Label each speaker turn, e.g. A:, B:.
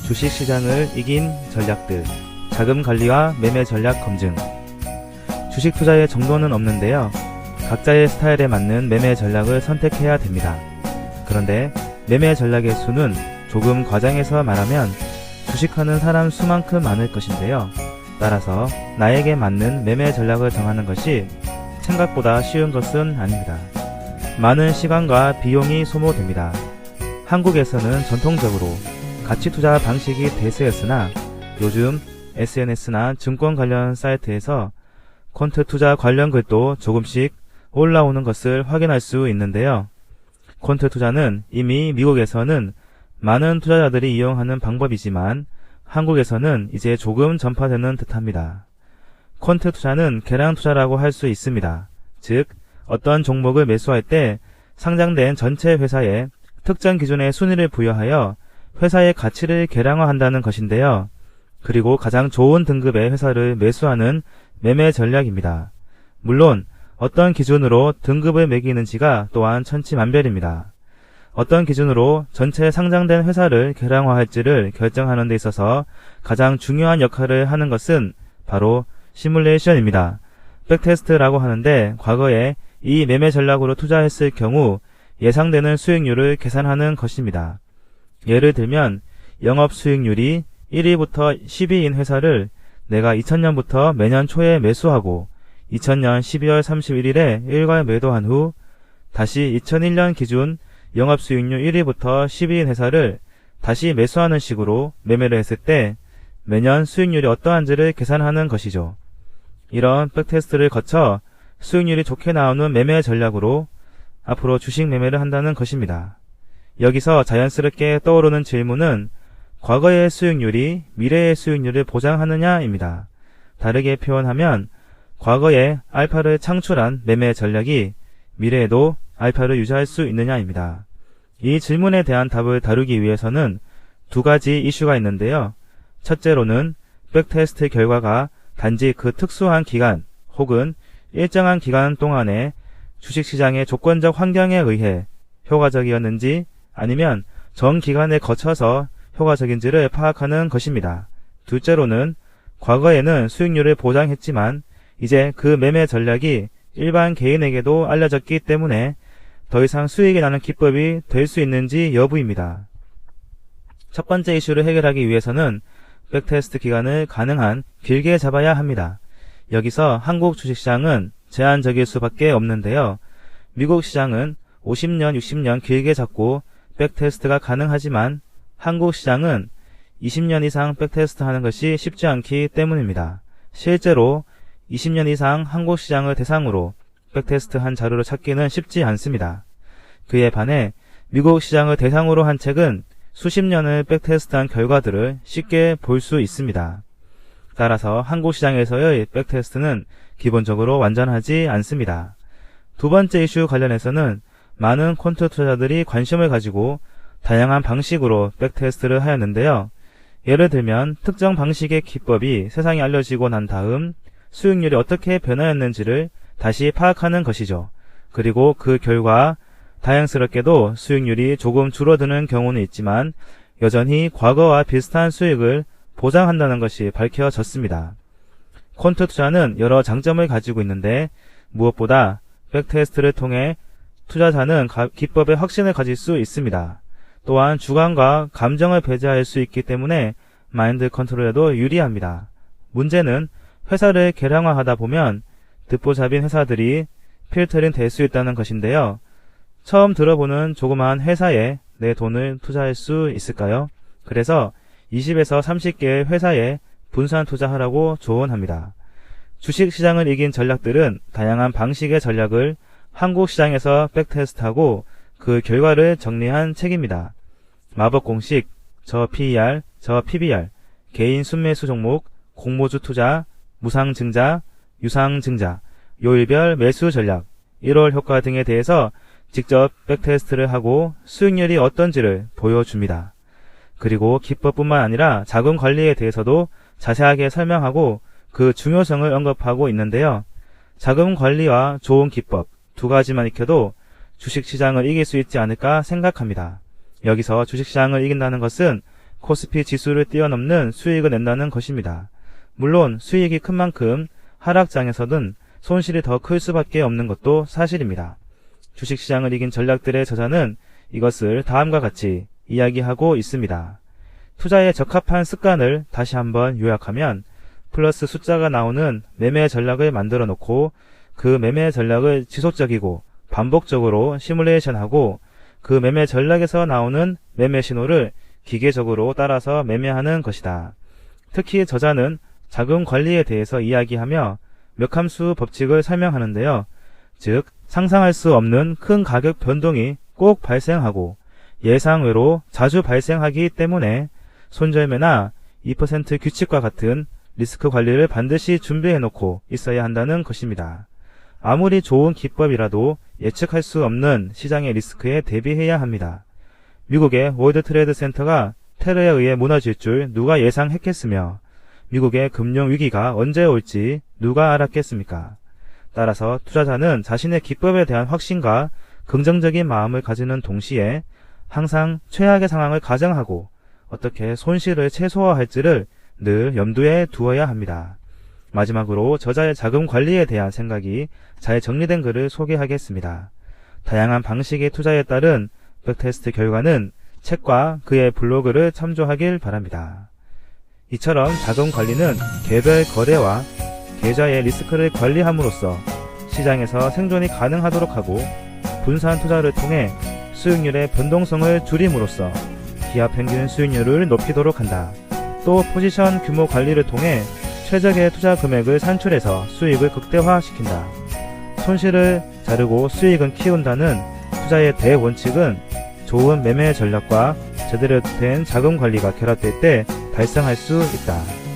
A: 주식시장을 이긴 전략들, 자금 관리와 매매 전략 검증. 주식 투자의 정도는 없는데요. 각자의 스타일에 맞는 매매 전략을 선택해야 됩니다. 그런데 매매 전략의 수는 조금 과장해서 말하면 주식하는 사람 수만큼 많을 것인데요. 따라서 나에게 맞는 매매 전략을 정하는 것이 생각보다 쉬운 것은 아닙니다. 많은 시간과 비용이 소모됩니다. 한국에서는 전통적으로 가치 투자 방식이 대세였으나 요즘 SNS나 증권 관련 사이트에서 퀀트 투자 관련 글도 조금씩 올라오는 것을 확인할 수 있는데요. 퀀트 투자는 이미 미국에서는 많은 투자자들이 이용하는 방법이지만 한국에서는 이제 조금 전파되는 듯합니다. 퀀트 투자는 계량 투자라고 할 수 있습니다. 즉, 어떤 종목을 매수할 때 상장된 전체 회사에 특정 기준의 순위를 부여하여 회사의 가치를 계량화한다는 것인데요. 그리고 가장 좋은 등급의 회사를 매수하는 매매 전략입니다. 물론 어떤 기준으로 등급을 매기는지가 또한 천지만별입니다. 어떤 기준으로 전체 상장된 회사를 계량화할지를 결정하는 데 있어서 가장 중요한 역할을 하는 것은 바로 시뮬레이션입니다. 백테스트라고 하는데 과거에 이 매매 전략으로 투자했을 경우 예상되는 수익률을 계산하는 것입니다. 예를 들면 영업 수익률이 1위부터 10위인 회사를 내가 2000년부터 매년 초에 매수하고 2000년 12월 31일에 일괄 매도한 후 다시 2001년 기준 영업 수익률 1위부터 10위인 회사를 다시 매수하는 식으로 매매를 했을 때 매년 수익률이 어떠한지를 계산하는 것이죠. 이런 백테스트를 거쳐 수익률이 좋게 나오는 매매 전략으로 앞으로 주식 매매를 한다는 것입니다. 여기서 자연스럽게 떠오르는 질문은 과거의 수익률이 미래의 수익률을 보장하느냐입니다. 다르게 표현하면 과거에 알파를 창출한 매매 전략이 미래에도 알파를 유지할 수 있느냐입니다. 이 질문에 대한 답을 다루기 위해서는 두 가지 이슈가 있는데요. 첫째로는 백테스트 결과가 단지 그 특수한 기간 혹은 일정한 기간 동안에 주식시장의 조건적 환경에 의해 효과적이었는지 아니면 전 기간에 거쳐서 효과적인지를 파악하는 것입니다. 둘째로는 과거에는 수익률을 보장했지만 이제 그 매매 전략이 일반 개인에게도 알려졌기 때문에 더 이상 수익이 나는 기법이 될 수 있는지 여부입니다. 첫 번째 이슈를 해결하기 위해서는 백테스트 기간을 가능한 길게 잡아야 합니다. 여기서 한국 주식시장은 제한적일 수밖에 없는데요. 미국 시장은 50년, 60년 길게 잡고 백테스트가 가능하지만 한국 시장은 20년 이상 백테스트 하는 것이 쉽지 않기 때문입니다. 실제로 20년 이상 한국 시장을 대상으로 백테스트 한 자료를 찾기는 쉽지 않습니다. 그에 반해 미국 시장을 대상으로 한 책은 수십 년을 백테스트한 결과들을 쉽게 볼 수 있습니다. 따라서 한국 시장에서의 백테스트는 기본적으로 완전하지 않습니다. 두 번째 이슈 관련해서는 많은 퀀트 투자자들이 관심을 가지고 다양한 방식으로 백테스트를 하였는데요. 예를 들면 특정 방식의 기법이 세상에 알려지고 난 다음 수익률이 어떻게 변화했는지를 다시 파악하는 것이죠. 그리고 그 결과 다행스럽게도 수익률이 조금 줄어드는 경우는 있지만 여전히 과거와 비슷한 수익을 보장한다는 것이 밝혀졌습니다. 퀀트 투자는 여러 장점을 가지고 있는데 무엇보다 백테스트를 통해 투자자는 기법에 확신을 가질 수 있습니다. 또한 주관과 감정을 배제할 수 있기 때문에 마인드 컨트롤에도 유리합니다. 문제는 회사를 계량화하다 보면 듣보잡인 회사들이 필터링 될 수 있다는 것인데요. 처음 들어보는 조그마한 회사에 내 돈을 투자할 수 있을까요? 그래서 20에서 30개의 회사에 분산 투자하라고 조언합니다. 주식시장을 이긴 전략들은 다양한 방식의 전략을 한국 시장에서 백테스트하고 그 결과를 정리한 책입니다. 마법공식, 저 PER, 저 PBR, 개인 순매수 종목, 공모주 투자, 무상증자, 유상증자, 요일별 매수 전략, 1월 효과 등에 대해서 직접 백테스트를 하고 수익률이 어떤지를 보여줍니다. 그리고 기법뿐만 아니라 자금 관리에 대해서도 자세하게 설명하고 그 중요성을 언급하고 있는데요. 자금 관리와 좋은 기법 두 가지만 익혀도 주식시장을 이길 수 있지 않을까 생각합니다. 여기서 주식시장을 이긴다는 것은 코스피 지수를 뛰어넘는 수익을 낸다는 것입니다. 물론 수익이 큰 만큼 하락장에서는 손실이 더 클 수밖에 없는 것도 사실입니다. 주식시장을 이긴 전략들의 저자는 이것을 다음과 같이 이야기하고 있습니다. 투자에 적합한 습관을 다시 한번 요약하면 플러스 숫자가 나오는 매매 전략을 만들어 놓고 그 매매 전략을 지속적이고 반복적으로 시뮬레이션하고 그 매매 전략에서 나오는 매매 신호를 기계적으로 따라서 매매하는 것이다. 특히 저자는 자금 관리에 대해서 이야기하며 몇 함수 법칙을 설명하는데요. 즉 상상할 수 없는 큰 가격 변동이 꼭 발생하고 예상외로 자주 발생하기 때문에 손절매나 2% 규칙과 같은 리스크 관리를 반드시 준비해놓고 있어야 한다는 것입니다. 아무리 좋은 기법이라도 예측할 수 없는 시장의 리스크에 대비해야 합니다. 미국의 월드 트레이드 센터가 테러에 의해 무너질 줄 누가 예상했겠으며 미국의 금융위기가 언제 올지 누가 알았겠습니까? 따라서 투자자는 자신의 기법에 대한 확신과 긍정적인 마음을 가지는 동시에 항상 최악의 상황을 가정하고 어떻게 손실을 최소화할지를 늘 염두에 두어야 합니다. 마지막으로 저자의 자금 관리에 대한 생각이 잘 정리된 글을 소개하겠습니다. 다양한 방식의 투자에 따른 백테스트 결과는 책과 그의 블로그를 참조하길 바랍니다. 이처럼 자금 관리는 개별 거래와 계좌의 리스크를 관리함으로써 시장에서 생존이 가능하도록 하고 분산 투자를 통해 수익률의 변동성을 줄임으로써 기업 평균 수익률을 높이도록 한다. 또 포지션 규모 관리를 통해 최적의 투자 금액을 산출해서 수익을 극대화시킨다. 손실을 자르고 수익은 키운다는 투자의 대원칙은 좋은 매매 전략과 제대로 된 자금 관리가 결합될 때 달성할 수 있다.